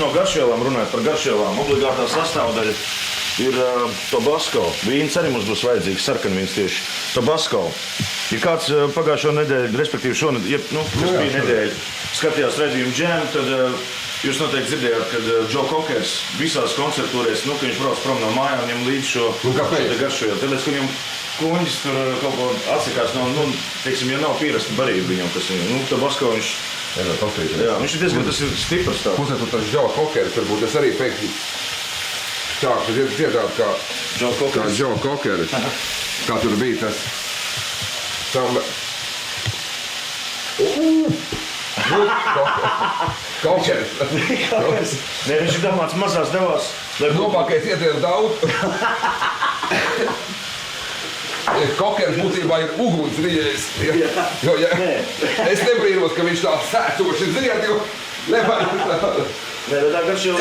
no garšvielām runājot par garšvielām, obligātā sastāvdaļa ir Tabasco. Vīns arī mums būs vajadzīgs, sarkanvīns tieši. Tabasco. Ja kāds pagājušo nedēļu, respektīvi šonedēļ, kas bija nedēļa, skatījās redzējumu džēmu, tad jūs noteikti dzirdējāt, kad Džo Kokers visās koncertūrēs, ka viņš brauc prom no mājām, viņam līdz šo garšvielu. Tāpēc, ka viņam kuņģis tur kaut ko atsakās no, teiksim, ja nav pierasta barība viņam, kas viņam, Tabasco viņš... Jā, viņš ir diezgan, tas ir stiprs tā. Pusē tur tas Džo Kokers, varbūt es arī pēkšņi sāku dziedāt kā Džo Kokers. Kā tur bija tas... Kokers. Nē, viņš ir domāts mazās devās. Nopākais ietiek daudz. Kokers būtībā ir uguns rīējis. Es nebrīnos, ka viņš tā sētoši ziniet, jo nevar. Nē, tā garšviela